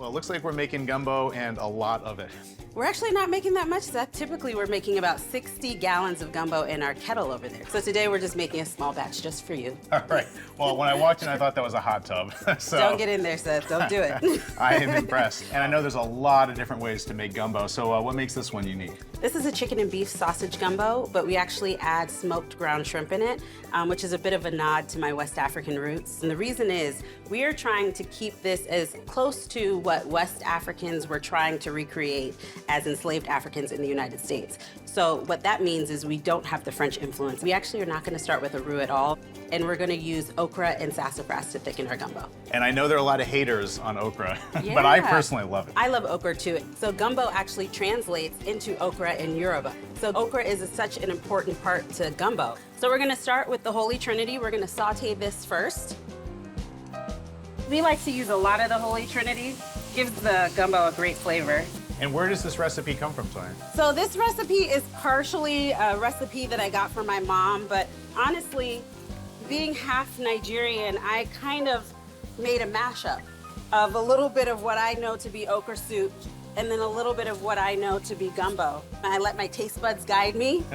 Well, it looks like we're making gumbo and a lot of it. We're actually not making that much, Seth. Typically, we're making about 60 gallons of gumbo in our kettle over there. So today, we're just making a small batch just for you. All right. Well, when I walked in, I thought that was a hot tub. So Don't get in there, Seth. Don't do it. I am impressed. And I know there's a lot of different ways to make gumbo. So what makes this one unique? This is a chicken and beef sausage gumbo, but we actually add smoked ground shrimp in it, which is a bit of a nod to my West African roots. And the reason is we are trying to keep this as close to what West Africans were trying to recreate as enslaved Africans in the United States. So what that means is we don't have the French influence. We actually are not going to start with a roux at all, and we're going to use okra and sassafras to thicken our gumbo. And I know there are a lot of haters on okra, Yeah. but I personally love it. I love okra too. So gumbo actually translates into okra in Yoruba. So okra is such an important part to gumbo. So we're gonna start with the Holy Trinity. We're gonna saute this first. We like to use a lot of the Holy Trinity. Gives the gumbo a great flavor. And where does this recipe come from, Toyin? So this recipe is partially a recipe that I got from my mom, but honestly, being half Nigerian, I kind of made a mashup of a little bit of what I know to be okra soup and then a little bit of what I know to be gumbo. I let my taste buds guide me,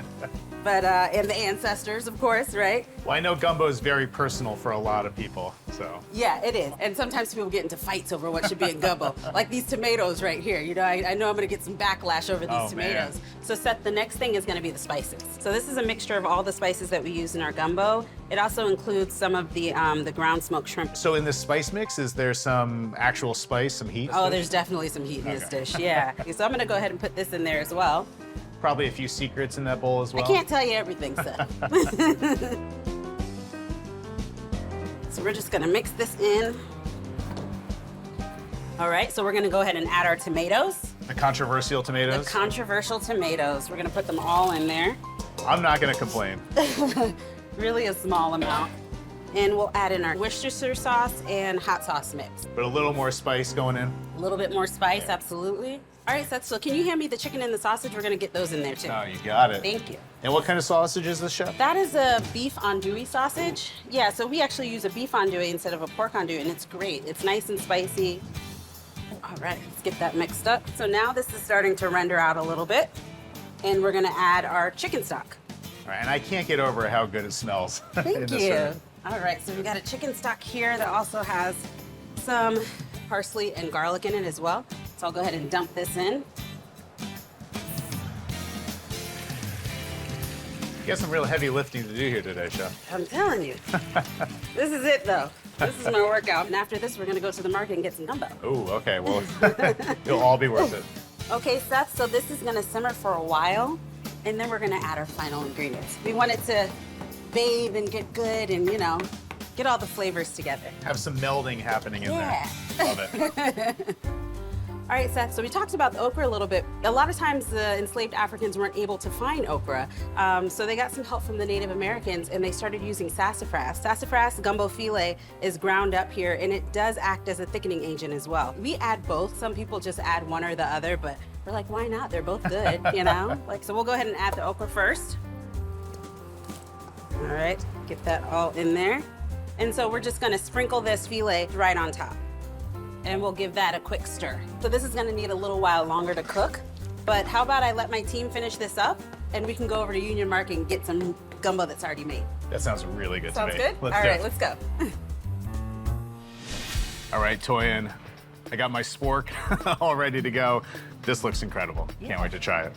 but and the ancestors, of course, right? Well, I know gumbo is very personal for a lot of people, so. Yeah, it is. And sometimes people get into fights over what should be in gumbo. Like these tomatoes right here. You know, I know I'm gonna get some backlash over these tomatoes. Man. So Seth, the next thing is gonna be the spices. So this is a mixture of all the spices that we use in our gumbo. It also includes some of the ground smoked shrimp. So in this spice mix, is there some actual spice, some heat? Oh, there's definitely some heat in this dish, yeah. So I'm gonna go ahead and put this in there as well. Probably a few secrets in that bowl as well. I can't tell you everything, Seth. So we're just gonna mix this in. All right, so we're gonna go ahead and add our tomatoes. The controversial The tomatoes? controversial tomatoes. We're gonna put them all in there. I'm not gonna complain. Really a small amount. And we'll add in our Worcestershire sauce and hot sauce mix. But a little more spice going in. A little bit more spice, absolutely. All right, Seth, so can you hand me the chicken and the sausage? We're gonna get those in there too. Oh, you got it. Thank you. And what kind of sausage is this, Chef? That is a beef andouille sausage. Yeah, so we actually use a beef andouille instead of a pork andouille, and it's great. It's nice and spicy. All right, let's get that mixed up. So now this is starting to render out a little bit, and we're gonna add our chicken stock. All right, and I can't get over how good it smells. in Thank this you. room. All right, so we got a chicken stock here that also has some parsley and garlic in it as well. So I'll go ahead and dump this in. You got some real heavy lifting to do here today, Chef. I'm telling you. This is it though. This is my workout. And after this, we're gonna go to the market and get some gumbo. Oh, okay, well, it'll all be worth it. Okay, Seth, so this is gonna simmer for a while, and then we're gonna add our final ingredients. We want it to bathe and get good and, you know, get all the flavors together. Have some melding happening in Yeah. there. Love it. All right, Seth, so we talked about the okra a little bit. A lot of times the enslaved Africans weren't able to find okra, so they got some help from the Native Americans and they started using sassafras. Sassafras gumbo filet is ground up here and it does act as a thickening agent as well. We add both. Some people just add one or the other, but we're like, why not? They're both good, you know? So we'll go ahead and add the okra first. All right, get that all in there. And so we're just gonna sprinkle this filet right on top. And we'll give that a quick stir. So this is gonna need a little while longer to cook, but how about I let my team finish this up and we can go over to Union Market and get some gumbo that's already made. That sounds really good Sounds to me. good? Let's All do right, it. let's go. All right, Toyin, I got my spork all ready to go. This looks incredible. Can't wait to try it.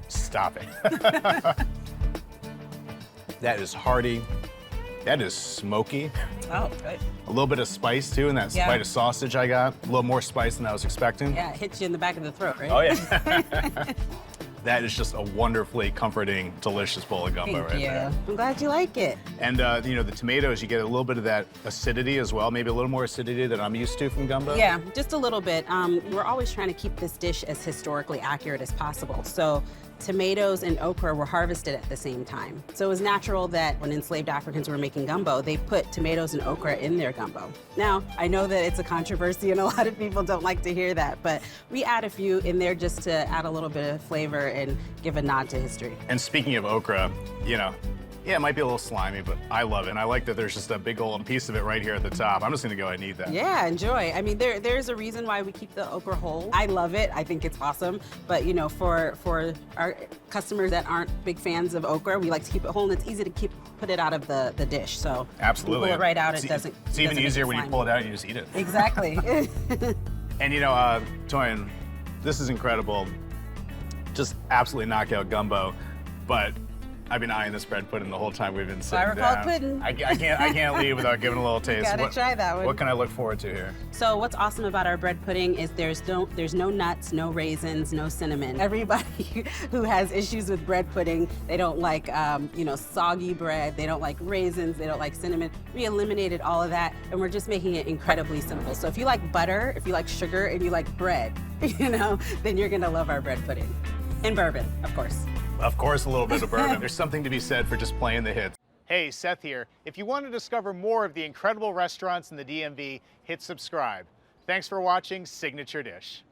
Stop it. That is hearty. That is smoky. Oh, good. A little bit of spice too, and that Yeah. bite of sausage I got. A little more spice than I was expecting. Yeah, it hits you in the back of the throat, right? Oh yeah. That is just a wonderfully comforting, delicious bowl of gumbo Thank right you. there. I'm glad you like it. And you know, the tomatoes, you get a little bit of that acidity as well, maybe a little more acidity than I'm used to from gumbo. Yeah, just a little bit. We're always trying to keep this dish as historically accurate as possible. So tomatoes and okra were harvested at the same time. So it was natural that when enslaved Africans were making gumbo, they put tomatoes and okra in their gumbo. Now, I know that it's a controversy and a lot of people don't like to hear that, but we add a few in there just to add a little bit of flavor and give a nod to history. And speaking of okra, you know, Yeah, it might be a little slimy, but I love it. And I like that there's just a big old piece of it right here at the top. I'm just gonna go ahead and eat that. Yeah, enjoy. I mean, there's a reason why we keep the okra whole. I love it. I think it's awesome. But you know, for our customers that aren't big fans of okra, we like to keep it whole, and it's easy to put it out of the dish. So Absolutely. you pull it right out. It's, It doesn't. It's even doesn't make easier it when you slimy. pull it out and you just eat it. Exactly. And you know, Toyin, this is incredible. Just absolutely knockout gumbo. But I've been eyeing this bread pudding the whole time we've been sitting Flour down. called pudding. I can't leave without giving a little taste. Gotta try that one. What can I look forward to here? So what's awesome about our bread pudding is there's no nuts, no raisins, no cinnamon. Everybody who has issues with bread pudding, they don't like soggy bread, they don't like raisins, they don't like cinnamon. We eliminated all of that, and we're just making it incredibly simple. So if you like butter, if you like sugar, and you like bread, then you're gonna love our bread pudding. And bourbon, of course. Of course, a little bit of bourbon. There's something to be said for just playing the hits. Hey, Seth here. If you want to discover more of the incredible restaurants in the DMV, hit subscribe. Thanks for watching Signature Dish.